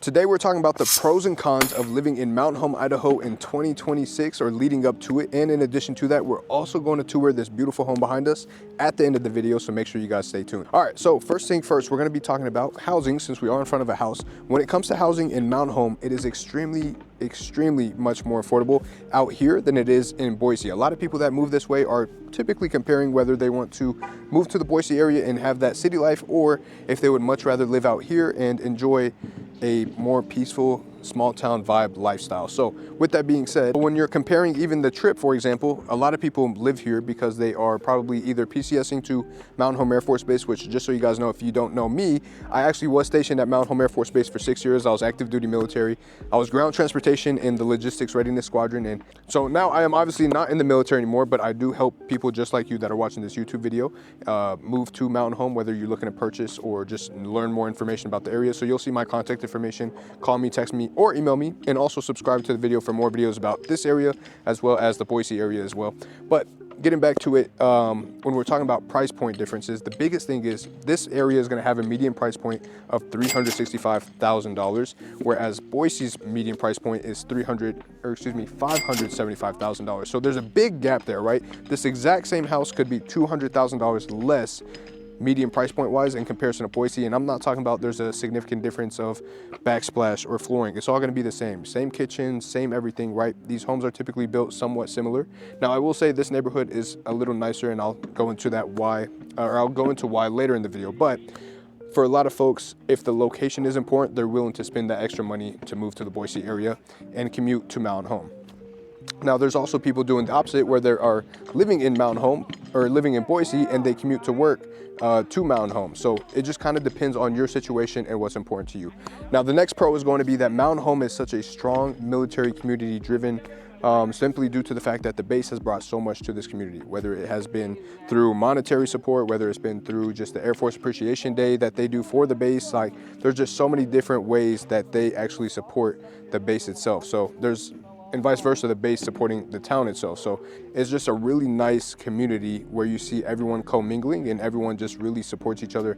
Today we're talking about the pros and cons of living in Mountain Home, Idaho in 2026 or leading up to it. And in addition to that, we're also going to tour this beautiful home behind us at the end of the video, so make sure you guys stay tuned. All right, so first thing first, we're going to be talking about housing since we are in front of a house. When it comes to housing in Mountain Home, it is extremely much more affordable out here than it is in Boise. A lot of people that move this way are typically comparing whether they want to move to the Boise area and have that city life, or if they would much rather live out here and enjoy a more peaceful small town vibe lifestyle. So with that being said, when you're comparing even the trip, for example, a lot of people live here because they are probably either PCSing to Mountain Home Air Force Base, which just so you guys know, if you don't know me, I actually was stationed at Mountain Home Air Force Base for 6 years. I was active duty military. I was ground transportation in the logistics readiness squadron. And so now I am obviously not in the military anymore, but I do help people just like you that are watching this YouTube video move to Mountain Home, whether you're looking to purchase or just learn more information about the area. So you'll see my contact information. Call me, text me, or email me, and also subscribe to the video for more videos about this area as well as the Boise area as well. But getting back to it, when we're talking about price point differences, the biggest thing is this area is going to have a median price point of $365,000, whereas Boise's median price point is $575,000. So there's a big gap there, right? This exact same house could be $200,000 less median price point wise in comparison to Boise. And I'm not talking about there's a significant difference of backsplash or flooring. It's all going to be the same kitchen, same everything, right? These homes are typically built somewhat similar. Now I will say this neighborhood is a little nicer, and I'll go into that why, or I'll go into why later in the video. But for a lot of folks, if the location is important, they're willing to spend that extra money to move to the Boise area and commute to Mountain Home. Now, there's also people doing the opposite, where they are living in Mountain Home or living in Boise and they commute to work to Mountain Home. So it just kind of depends on your situation and what's important to you. Now, the next pro is going to be that Mountain Home is such a strong military community driven, simply due to the fact that the base has brought so much to this community, whether it has been through monetary support, whether it's been through just the Air Force Appreciation Day that they do for the base. Like, there's just so many different ways that they actually support the base itself. So and vice versa, the base supporting the town itself. So it's just a really nice community where you see everyone commingling and everyone just really supports each other.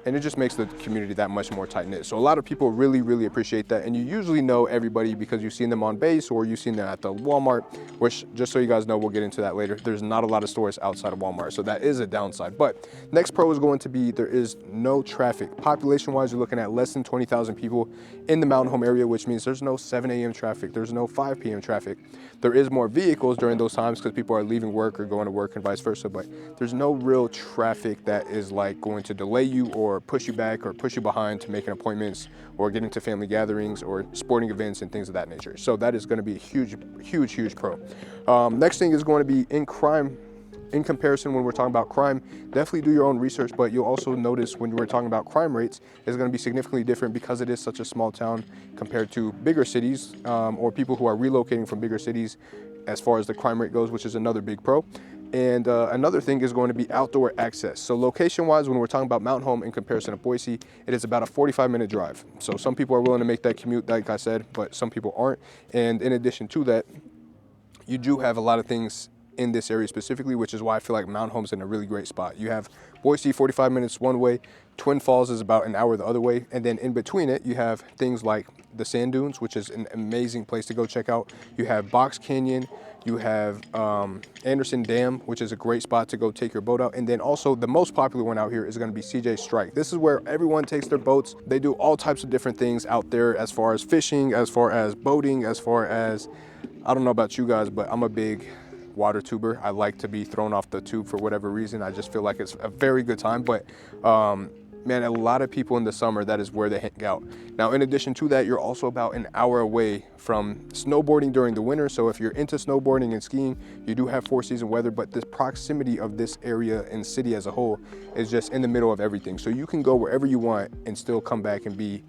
And it just makes the community that much more tight-knit. So a lot of people really appreciate that. And you usually know everybody because you've seen them on base or you've seen them at the Walmart, which, just so you guys know, we'll get into that later. There's not a lot of stores outside of Walmart, so that is a downside. But next pro is going to be there is no traffic. Population-wise, you're looking at less than 20,000 people in the Mountain Home area, which means there's no 7 a.m. traffic. There's no 5 p.m. traffic. There is more vehicles during those times because people are leaving work or going to work and vice versa, but there's no real traffic that is like going to delay you or push you back or push you behind to making appointments or getting to family gatherings or sporting events and things of that nature. So that is going to be a huge pro. Next thing is going to be in crime. In comparison, when we're talking about crime, definitely do your own research, but you'll also notice when we're talking about crime rates, it's going to be significantly different because it is such a small town compared to bigger cities, or people who are relocating from bigger cities as far as the crime rate goes, which is another big pro. And another thing is going to be outdoor access. So location-wise, when we're talking about Mountain Home in comparison to Boise, it is about a 45-minute drive. So some people are willing to make that commute, like I said, but some people aren't. And in addition to that, you do have a lot of things in this area specifically, which is why I feel like Mountain Home's in a really great spot. You have Boise 45 minutes one way, Twin Falls is about an hour the other way, and then in between it you have things like the sand dunes, which is an amazing place to go check out. You have Box Canyon, you have Anderson Dam, which is a great spot to go take your boat out, and then also the most popular one out here is going to be CJ Strike. This is where everyone takes their boats. They do all types of different things out there as far as fishing, as far as boating, as far as, I don't know about you guys, but I'm a big water tuber. I like to be thrown off the tube for whatever reason. I just feel like it's a very good time. But man, a lot of people in the summer, that is where they hang out. Now, in addition to that, you're also about an hour away from snowboarding during the winter. So if you're into snowboarding and skiing, you do have 4-season weather, but the proximity of this area and city as a whole is just in the middle of everything. So you can go wherever you want and still come back and be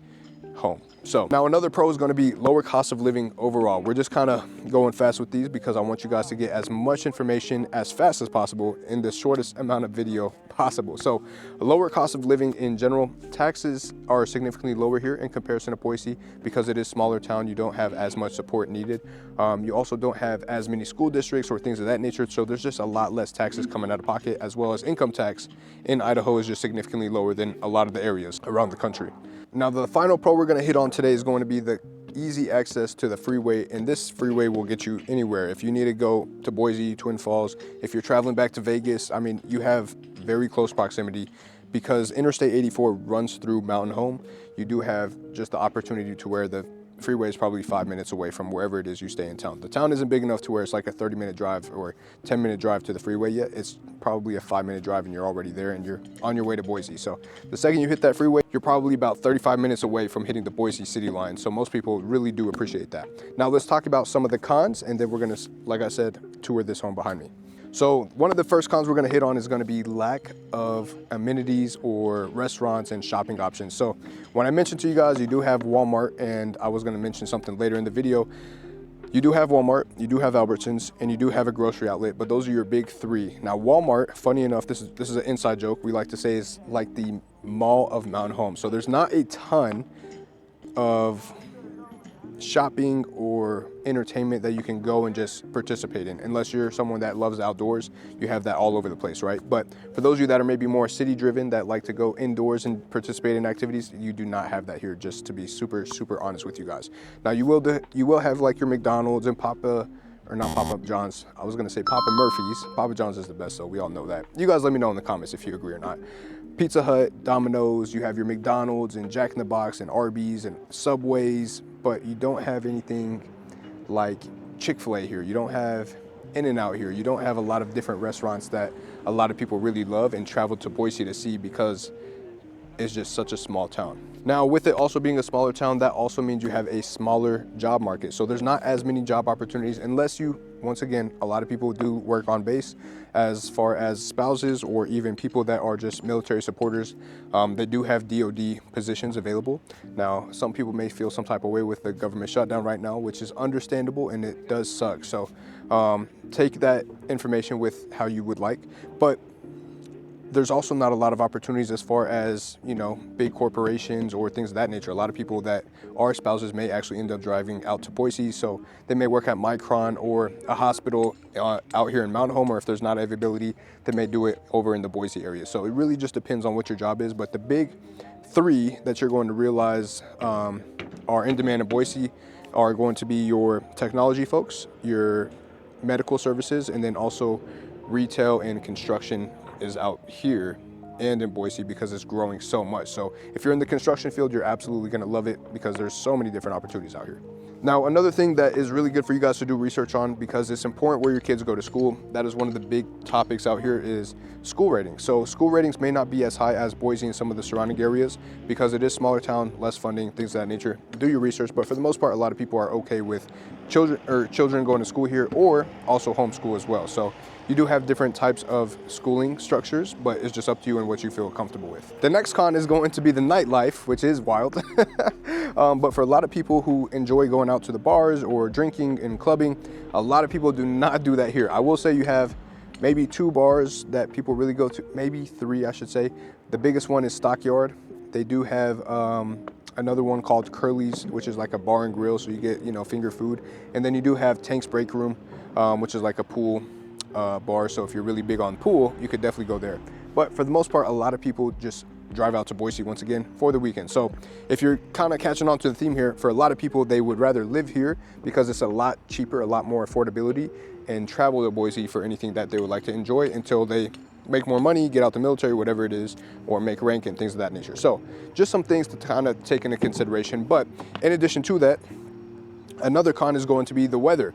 home. So now another pro is going to be lower cost of living overall. We're just kind of going fast with these because I want you guys to get as much information as fast as possible in the shortest amount of video possible. So a lower cost of living in general, taxes are significantly lower here in comparison to Boise because it is smaller town. You don't have as much support needed. You also don't have as many school districts or things of that nature. So there's just a lot less taxes coming out of pocket, as well as income tax in Idaho is just significantly lower than a lot of the areas around the country. Now the final pro we're gonna hit on today is going to be the easy access to the freeway, and this freeway will get you anywhere. If you need to go to Boise, Twin Falls, if you're traveling back to Vegas, I mean, you have very close proximity because Interstate 84 runs through Mountain Home. You do have just the opportunity to where the freeway is probably 5 minutes away from wherever it is you stay in town. The town isn't big enough to where it's like a 30-minute drive or 10-minute drive to the freeway yet. It's probably a 5-minute drive and you're already there and you're on your way to Boise. So the second you hit that freeway, you're probably about 35 minutes away from hitting the Boise city line. So most people really do appreciate that. Now let's talk about some of the cons, and then we're gonna, like I said, tour this home behind me. So one of the first cons we're gonna hit on is gonna be lack of amenities or restaurants and shopping options. So when I mentioned to you guys, you do have Walmart, and I was gonna mention something later in the video. You do have Walmart, you do have Albertsons, and you do have a grocery outlet, but those are your big three. Now Walmart, funny enough, this is an inside joke, we like to say is like the mall of Mountain Home. So there's not a ton of shopping or entertainment that you can go and just participate in. Unless you're someone that loves outdoors, you have that all over the place, right? But for those of you that are maybe more city driven, that like to go indoors and participate in activities, you do not have that here, just to be super honest with you guys. Now you will have like your McDonald's and Papa John's. I was gonna say Papa Murphy's. Papa John's is the best, so we all know that. You guys let me know in the comments if you agree or not. Pizza Hut, Domino's, you have your McDonald's and Jack in the Box and Arby's and Subways, but you don't have anything like Chick-fil-A here. You don't have In-N-Out here. You don't have a lot of different restaurants that a lot of people really love and travel to Boise to see because it's just such a small town. Now, with it also being a smaller town, that also means you have a smaller job market. So there's not as many job opportunities unless you, once again, a lot of people do work on base as far as spouses or even people that are just military supporters. They do have DOD positions available. Now, some people may feel some type of way with the government shutdown right now, which is understandable and it does suck. So take that information with how you would like. But there's also not a lot of opportunities as far as, you know, big corporations or things of that nature. A lot of people that are spouses may actually end up driving out to Boise, so they may work at Micron or a hospital out here in Mountain Home, or if there's not availability, they may do it over in the Boise area. So it really just depends on what your job is, but the big three that you're going to realize are in demand in Boise are going to be your technology folks, your medical services, and then also retail and construction is out here and in Boise because it's growing so much. So if you're in the construction field, you're absolutely gonna love it because there's so many different opportunities out here. Now, another thing that is really good for you guys to do research on, because it's important where your kids go to school, that is one of the big topics out here, is school ratings. So school ratings may not be as high as Boise and some of the surrounding areas because it is smaller town, less funding, things of that nature. Do your research, but for the most part, a lot of people are okay with children going to school here, or also homeschool as well. So you do have different types of schooling structures, but it's just up to you and what you feel comfortable with. The next con is going to be the nightlife, which is wild. But for a lot of people who enjoy going out to the bars or drinking and clubbing, a lot of people do not do that here. I will say you have maybe 2 bars that people really go to, maybe 3, I should say. The biggest one is Stockyard. They do have another one called Curly's, which is like a bar and grill, so you get, you know, finger food. And then you do have Tank's Break Room, which is like a pool bar. So if you're really big on pool, you could definitely go there. But for the most part, a lot of people just drive out to Boise once again for the weekend. So if you're kind of catching on to the theme here, for a lot of people, they would rather live here because it's a lot cheaper, a lot more affordability, and travel to Boise for anything that they would like to enjoy until they make more money, get out the military, whatever it is, or make rank and things of that nature. So just some things to kind of take into consideration. But in addition to that, another con is going to be the weather.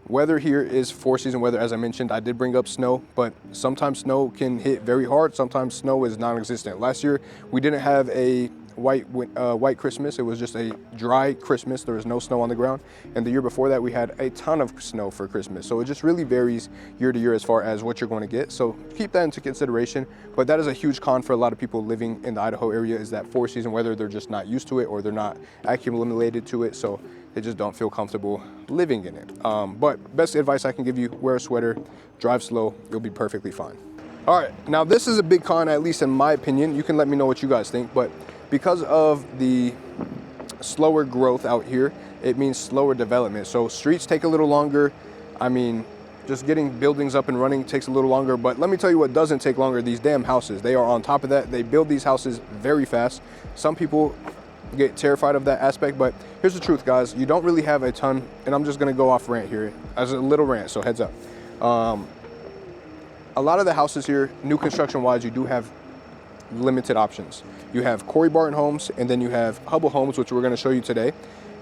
Weather here is 4-season weather. As I mentioned, I did bring up snow, but sometimes snow can hit very hard. Sometimes snow is non-existent. Last year, we didn't have a white Christmas. It was just a dry Christmas. There was no snow on the ground. And the year before that, we had a ton of snow for Christmas. So it just really varies year to year as far as what you're going to get. So keep that into consideration. But that is a huge con for a lot of people living in the Idaho area, is that 4-season weather. They're just not used to it, or they're not acclimated to it. So they just don't feel comfortable living in it. But best advice I can give you, wear a sweater, drive slow, you'll be perfectly fine. All right, now this is a big con, at least in my opinion. You can let me know what you guys think, but because of the slower growth out here, it means slower development. So streets take a little longer. I mean, just getting buildings up and running takes a little longer, but let me tell you what doesn't take longer, these damn houses. They are on top of that. They build these houses very fast. Some people get terrified of that aspect. But here's the truth, guys. You don't really have a ton, and I'm just gonna go off rant here as a little rant, so heads up. A lot of the houses here, new construction wise, you do have limited options. You have Corey Barton Homes, and then you have Hubble Homes, which we're gonna show you today.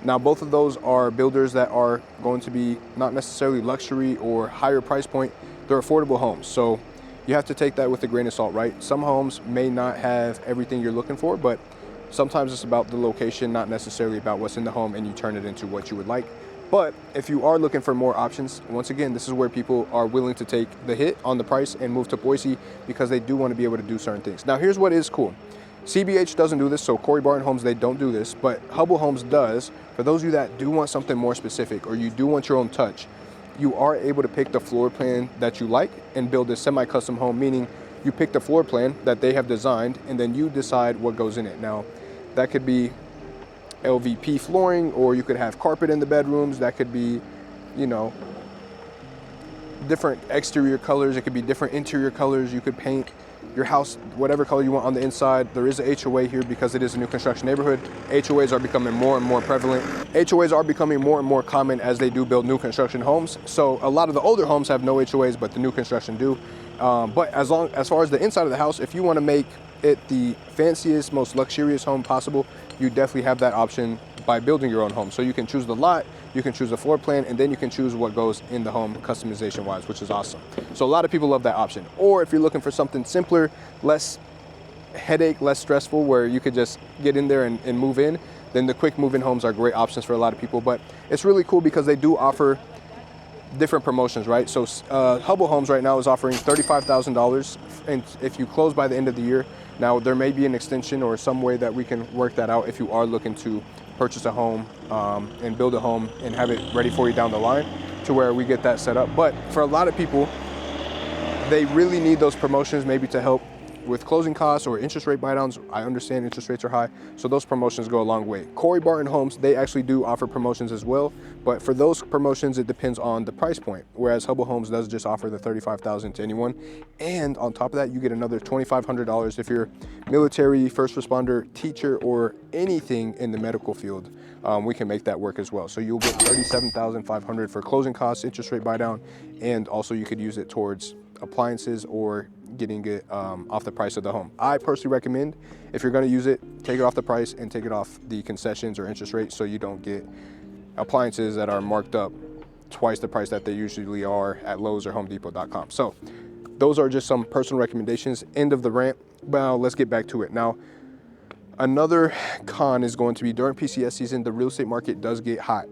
Now, both of those are builders that are going to be not necessarily luxury or higher price point. They're affordable homes. So you have to take that with a grain of salt, right? Some homes may not have everything you're looking for, but sometimes it's about the location, not necessarily about what's in the home, and you turn it into what you would like. But if you are looking for more options, once again, this is where people are willing to take the hit on the price and move to Boise because they do want to be able to do certain things. Now, here's what is cool. CBH doesn't do this, so Corey Barton Homes, they don't do this, but Hubble Homes does. For those of you that do want something more specific or you do want your own touch, you are able to pick the floor plan that you like and build a semi-custom home, meaning you pick the floor plan that they have designed and then you decide what goes in it. Now, that could be LVP flooring, or you could have carpet in the bedrooms. That could be, you know, different exterior colors. It could be different interior colors. You could paint your house whatever color you want on the inside. There is a HOA here because it is a new construction neighborhood. HOAs are becoming more and more prevalent. HOAs are becoming more and more common as they do build new construction homes. So a lot of the older homes have no HOAs, but the new construction do. But as far as the inside of the house, if you want to make it the fanciest, most luxurious home possible, you definitely have that option by building your own home. So you can choose the lot, you can choose a floor plan, and then you can choose what goes in the home customization wise, which is awesome. So a lot of people love that option. Or if you're looking for something simpler, less headache, less stressful, where you could just get in there and move in, then the quick move-in homes are great options for a lot of people. But it's really cool because they do offer different promotions, right? So Hubble Homes right now is offering $35,000, and if you close by the end of the year, now there may be an extension or some way that we can work that out if you are looking to purchase a home and build a home and have it ready for you down the line, to where we get that set up. But for a lot of people, they really need those promotions maybe to help with closing costs or interest rate buydowns. I understand interest rates are high, so those promotions go a long way. Corey Barton Homes, they actually do offer promotions as well, but for those promotions, it depends on the price point, whereas Hubble Homes does just offer the $35,000 to anyone. And on top of that, you get another $2,500 if you're military, first responder, teacher, or anything in the medical field. We can make that work as well. So you'll get $37,500 for closing costs, interest rate buydown, and also you could use it towards appliances or getting it off the price of the home. I personally recommend, if you're going to use it, take it off the price and take it off the concessions or interest rate, so you don't get appliances that are marked up twice the price that they usually are at Lowe's or HomeDepot.com. So those are just some personal recommendations. End of the rant. Well, let's get back to it. Now, another con is going to be during PCS season, the real estate market does get hot.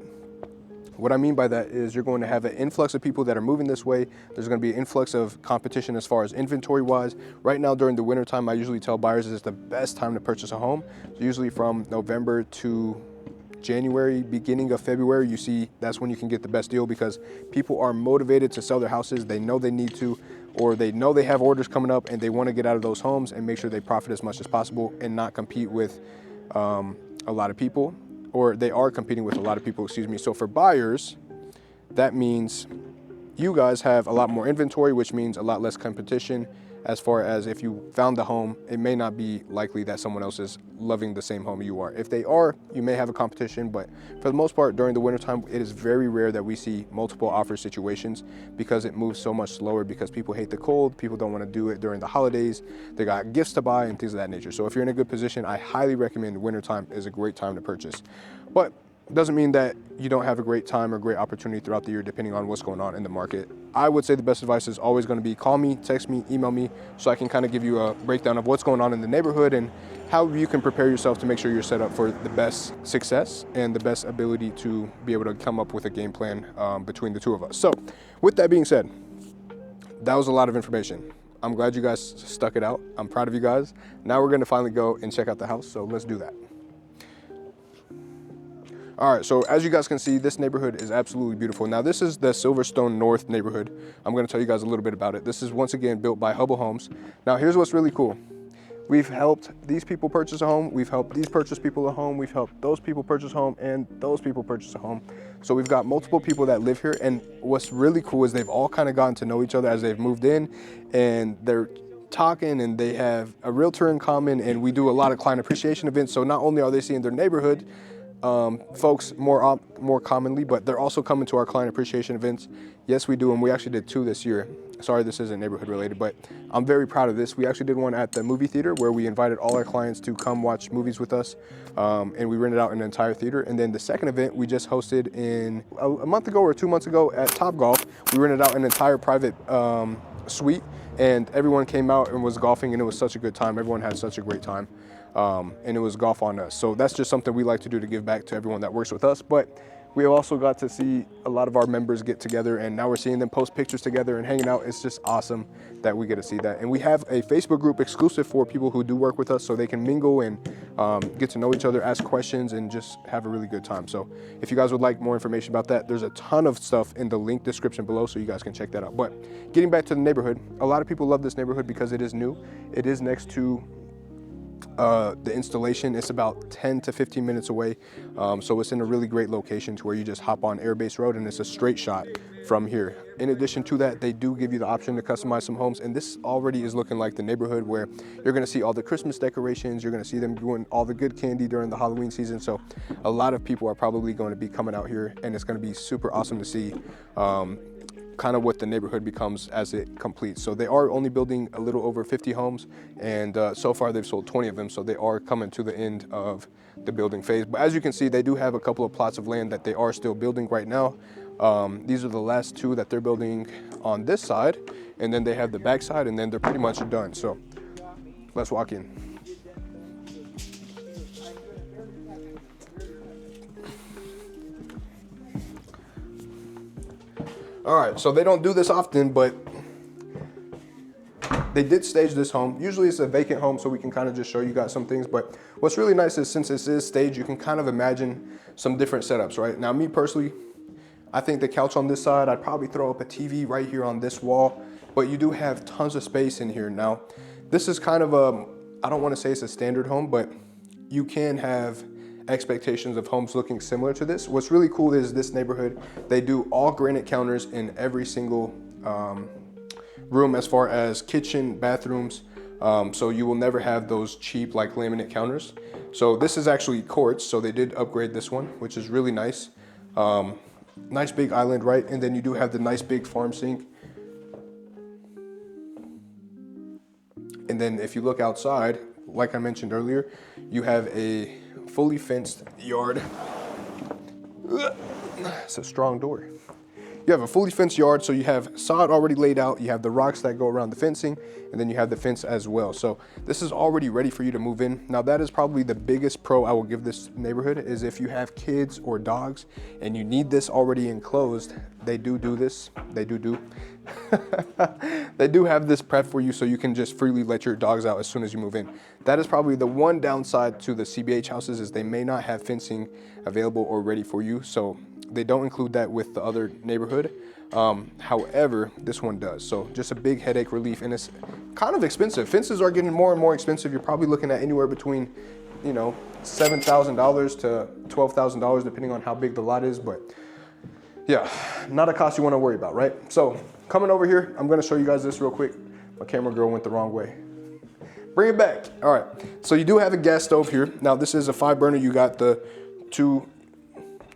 What I mean by that is you're going to have an influx of people that are moving this way. There's going to be an influx of competition as far as inventory wise. Right now during the winter time, I usually tell buyers it's the best time to purchase a home. So usually from November to January, beginning of February, you see that's when you can get the best deal, because people are motivated to sell their houses. They know they need to, or they know they have orders coming up and they want to get out of those homes and make sure they profit as much as possible and not compete with a lot of people. Or they are competing with a lot of people, excuse me. So for buyers, that means you guys have a lot more inventory, which means a lot less competition. As far as if you found the home, it may not be likely that someone else is loving the same home you are. If they are, you may have a competition, but for the most part, during the wintertime, it is very rare that we see multiple offer situations, because it moves so much slower, because people hate the cold, people don't want to do it during the holidays, they got gifts to buy and things of that nature. So if you're in a good position, I highly recommend wintertime is a great time to purchase. But doesn't mean that you don't have a great time or great opportunity throughout the year, depending on what's going on in the market. I would say the best advice is always going to be call me, text me, email me, so I can kind of give you a breakdown of what's going on in the neighborhood and how you can prepare yourself to make sure you're set up for the best success and the best ability to be able to come up with a game plan between the two of us. So with that being said, that was a lot of information. I'm glad you guys stuck it out. I'm proud of you guys. Now we're going to finally go and check out the house, so let's do that. All right, so as you guys can see, this neighborhood is absolutely beautiful. Now, this is the Silverstone North neighborhood. I'm gonna tell you guys a little bit about it. This is once again built by Hubble Homes. Now, here's what's really cool. We've helped these people purchase a home. We've helped these purchase people a home. We've helped those people purchase a home, and those people purchase a home. So we've got multiple people that live here. And what's really cool is they've all kind of gotten to know each other as they've moved in, and they're talking, and they have a realtor in common, and we do a lot of client appreciation events. So not only are they seeing their neighborhood folks more commonly, but they're also coming to our client appreciation events. Yes, we do, and we actually did 2 this year. Sorry, this isn't neighborhood related, but I'm very proud of this. We actually did one at the movie theater where we invited all our clients to come watch movies with us, and we rented out an entire theater. And then the second event we just hosted in a month ago or 2 months ago at Topgolf. We rented out an entire private suite, and everyone came out and was golfing, and it was such a good time. Everyone had such a great time, and it was golf on us. So that's just something we like to do to give back to everyone that works with us. But we also got to see a lot of our members get together, and now we're seeing them post pictures together and hanging out. It's just awesome that we get to see that. And we have a Facebook group exclusive for people who do work with us, so they can mingle and get to know each other, ask questions, and just have a really good time. So if you guys would like more information about that, there's a ton of stuff in the link description below, so you guys can check that out. But getting back to the neighborhood, a lot of people love this neighborhood because it is new. It is next to the installation. It's about 10 to 15 minutes away, so it's in a really great location to where you just hop on Airbase Road and it's a straight shot from here. In addition to that, they do give you the option to customize some homes, and this already is looking like the neighborhood where you're going to see all the Christmas decorations. You're going to see them doing all the good candy during the Halloween season, so a lot of people are probably going to be coming out here, and it's going to be super awesome to see kind of what the neighborhood becomes as it completes. So they are only building a little over 50 homes, and so far they've sold 20 of them, so they are coming to the end of the building phase. But as you can see, they do have a couple of plots of land that they are still building right now. These are the last 2 that they're building on this side, and then they have the back side, and then they're pretty much done. So let's walk in. All right, so they don't do this often, but they did stage this home. Usually it's a vacant home, so we can kind of just show you guys some things. But what's really nice is since this is staged, you can kind of imagine some different setups, right? Now, me personally, I think the couch on this side, I'd probably throw up a TV right here on this wall, but you do have tons of space in here. Now, this is kind of a, I don't want to say it's a standard home, but you can have expectations of homes looking similar to this. What's really cool is this neighborhood, they do all granite counters in every single room as far as kitchen, bathrooms, so you will never have those cheap like laminate counters. So this is actually quartz, so they did upgrade this one, which is really nice. Nice big island, right? And then you do have the nice big farm sink. And then if you look outside, like I mentioned earlier, you have a fully fenced yard. It's a strong door. You have a fully fenced yard, so you have sod already laid out, you have the rocks that go around the fencing, and then you have the fence as well. So this is already ready for you to move in. Now that is probably the biggest pro I will give this neighborhood, is if you have kids or dogs and you need this already enclosed, they do this. They do. They do have this prep for you so you can just freely let your dogs out as soon as you move in. That is probably the one downside to the CBH houses, is they may not have fencing available or ready for you. So they don't include that with the other neighborhood. However, this one does. So just a big headache relief, and it's kind of expensive. Fences are getting more and more expensive. You're probably looking at anywhere between, you know, $7,000 to $12,000 depending on how big the lot is. But yeah, not a cost you want to worry about, right? So coming over here, I'm going to show you guys this real quick. My camera girl went the wrong way. Bring it back. All right. So you do have a gas stove here. Now this is a 5-burner. You got the two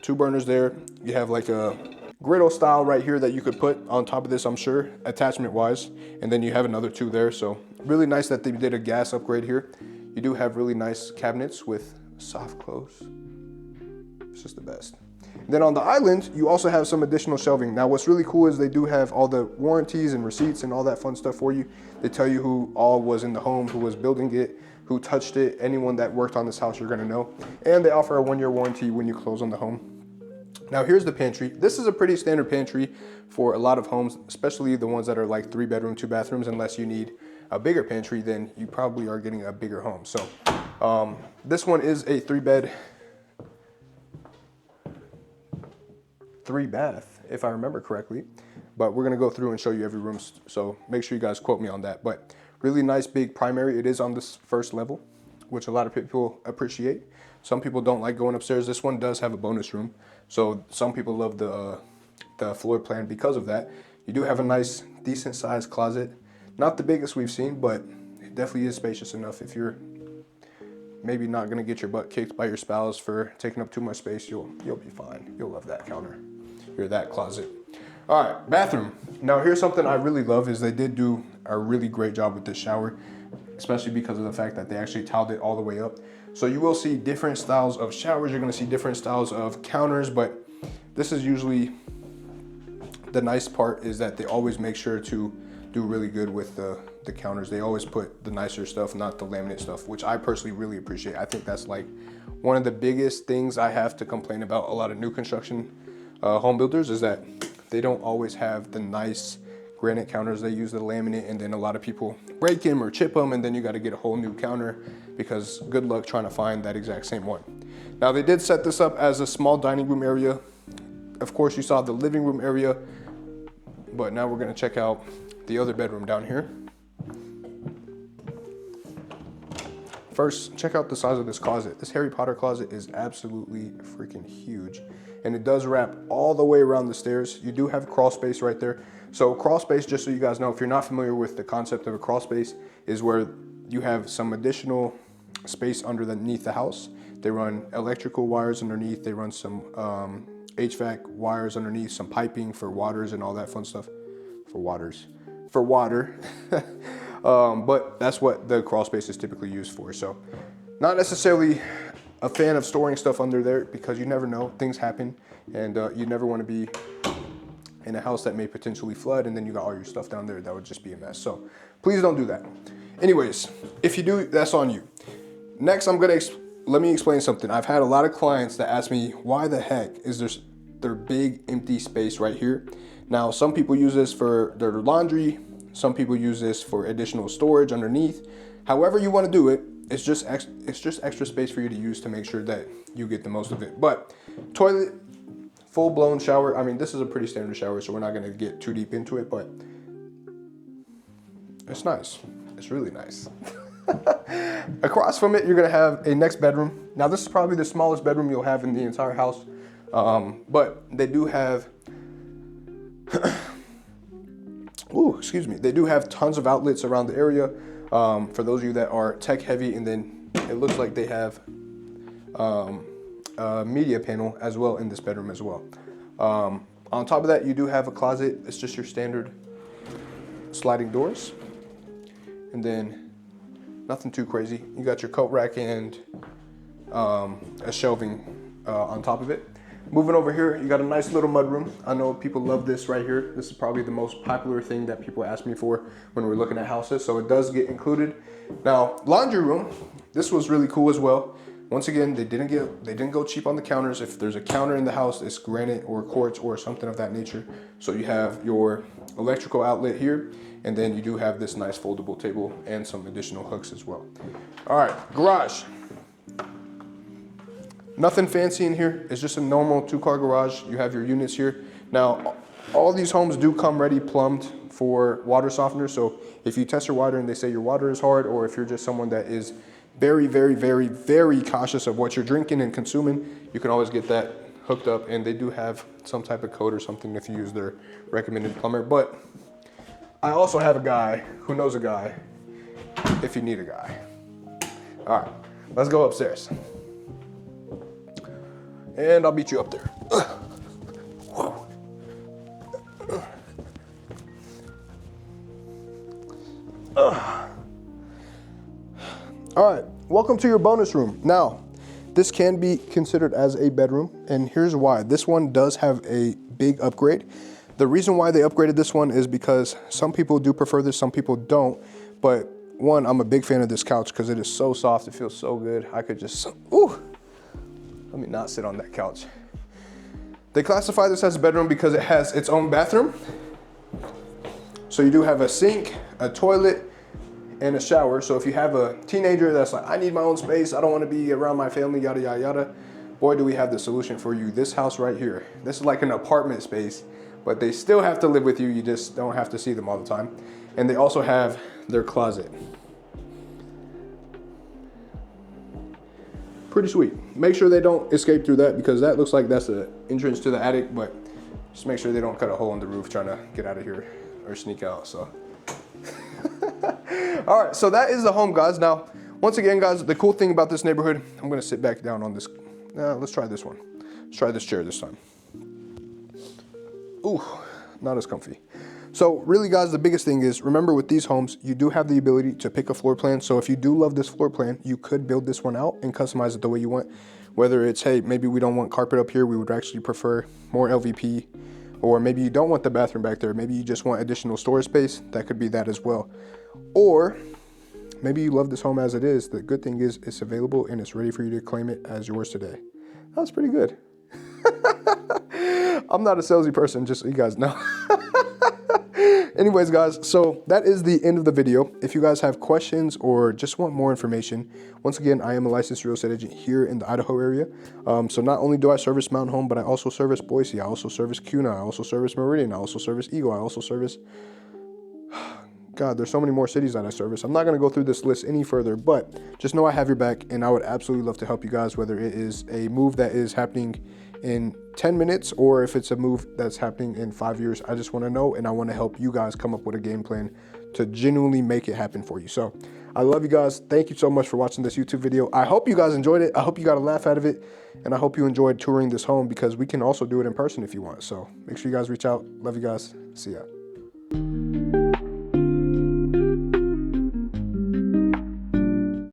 burners there. You have like a griddle style right here that you could put on top of this, I'm sure, attachment wise. And then you have another 2 there. So really nice that they did a gas upgrade here. You do have really nice cabinets with soft close. It's just the best. Then on the island, you also have some additional shelving. Now what's really cool is they do have all the warranties and receipts and all that fun stuff for you. They tell you who all was in the home, who was building it, who touched it, anyone that worked on this house, you're gonna know. And they offer a 1-year warranty when you close on the home. Now here's the pantry. This is a pretty standard pantry for a lot of homes, especially the ones that are like 3-bedroom, 2 bathrooms. Unless you need a bigger pantry, then you probably are getting a bigger home. So this one is a 3-bed, 3-bath, if I remember correctly. But we're gonna go through and show you every room, so make sure you guys quote me on that. But really nice big primary. It is on this first level, which a lot of people appreciate. Some people don't like going upstairs. This one does have a bonus room, so some people love the floor plan because of that. You do have a nice, decent sized closet. Not the biggest we've seen, but it definitely is spacious enough. If you're maybe not gonna get your butt kicked by your spouse for taking up too much space, you'll be fine. You'll love that counter, or that closet. All right, bathroom. Now here's something I really love is they did do a really great job with this shower, especially because of the fact that they actually tiled it all the way up. So you will see different styles of showers. You're gonna see different styles of counters, but this is usually the nice part is that they always make sure to do really good with the counters. They always put the nicer stuff, not the laminate stuff, which I personally really appreciate. I think that's like one of the biggest things I have to complain about a lot of new construction home builders is that they don't always have the nice granite counters. They use the laminate, and then a lot of people break them or chip them, and then you got to get a whole new counter because good luck trying to find that exact same one. Now they did set this up as a small dining room area. Of course you saw the living room area, but now we're going to check out the other bedroom down here. First, check out the size of this closet. This Harry Potter closet is absolutely freaking huge, and it does wrap all the way around the stairs. You do have crawl space right there. So crawl space, just so you guys know, if you're not familiar with the concept of a crawl space, is where you have some additional space underneath the house. They run electrical wires underneath. They run some HVAC wires underneath, some piping for waters and all that fun stuff. For water. But that's what the crawl space is typically used for. So not necessarily a fan of storing stuff under there because you never know, things happen, and you never want to be in a house that may potentially flood and then you got all your stuff down there. That would just be a mess. So please don't do that. Anyways, if you do, that's on you. Next, let me explain something. I've had a lot of clients that ask me, why the heck is there big empty space right here? Now, some people use this for their laundry. Some people use this for additional storage underneath. However you want to do it, it's just extra space for you to use to make sure that you get the most of it. But toilet, full-blown shower. I mean, this is a pretty standard shower, so we're not going to get too deep into it, but it's nice. It's really nice. Across from it, you're going to have a next bedroom. Now, this is probably the smallest bedroom you'll have in the entire house, but they do have they do have tons of outlets around the area for those of you that are tech heavy, and then it looks like they have a media panel as well in this bedroom as well. On top of that, you do have a closet. It's just your standard sliding doors, and then nothing too crazy. You got your coat rack and a shelving on top of it. Moving over here, you got a nice little mudroom. I know people love this right here. This is probably the most popular thing that people ask me for when we're looking at houses, so it does get included. Now, laundry room, this was really cool as well. Once again, they didn't go cheap on the counters. If there's a counter in the house, it's granite or quartz or something of that nature. So you have your electrical outlet here, and then you do have this nice foldable table and some additional hooks as well. All right, garage. Nothing fancy in here. It's just a normal 2-car garage. You have your units here. Now, all these homes do come ready plumbed for water softener. So if you test your water and they say your water is hard, or if you're just someone that is very, very, very, very cautious of what you're drinking and consuming, you can always get that hooked up. And they do have some type of code or something if you use their recommended plumber. But I also have a guy who knows a guy if you need a guy. All right, let's go upstairs. And I'll beat you up there. All right, welcome to your bonus room. Now, this can be considered as a bedroom, and here's why. This one does have a big upgrade. The reason why they upgraded this one is because some people do prefer this, some people don't. But one, I'm a big fan of this couch because it is so soft, it feels so good. I could just, let me not sit on that couch. They classify this as a bedroom because it has its own bathroom. So you do have a sink, a toilet, and a shower. So if you have a teenager that's like, I need my own space, I don't want to be around my family, yada, yada, yada, boy, do we have the solution for you. This house right here. This is like an apartment space, but they still have to live with you. You just don't have to see them all the time. And they also have their closet. Pretty sweet. Make sure they don't escape through that because that looks like that's the entrance to the attic, but just make sure they don't cut a hole in the roof trying to get out of here or sneak out. So All right, so that is the home, guys. Now, once again, guys, the cool thing about this neighborhood, I'm gonna sit back down on this. Let's try this one. Let's try this chair this time. Ooh, not as comfy. So really, guys, the biggest thing is, remember with these homes, you do have the ability to pick a floor plan. So if you do love this floor plan, you could build this one out and customize it the way you want. Whether it's, hey, maybe we don't want carpet up here, we would actually prefer more LVP. Or maybe you don't want the bathroom back there. Maybe you just want additional storage space. That could be that as well. Or maybe you love this home as it is. The good thing is it's available and it's ready for you to claim it as yours today. That's pretty good. I'm not a salesy person, just so you guys know. Anyways, guys, so that is the end of the video. If you guys have questions or just want more information, once again, I am a licensed real estate agent here in the Idaho area. So not only do I service Mountain Home, but I also service Boise. I also service Kuna. I also service Meridian. I also service Eagle. I also service... God, there's so many more cities that I service. I'm not going to go through this list any further, but just know I have your back, and I would absolutely love to help you guys, whether it is a move that is happening in 10 minutes or if it's a move that's happening in 5 years. I just want to know, and I want to help you guys come up with a game plan to genuinely make it happen for you. So I love you guys. Thank you so much for watching this YouTube video. I hope you guys enjoyed it. I hope you got a laugh out of it, and I hope you enjoyed touring this home, because we can also do it in person if you want. So make sure you guys reach out. Love you guys. See ya.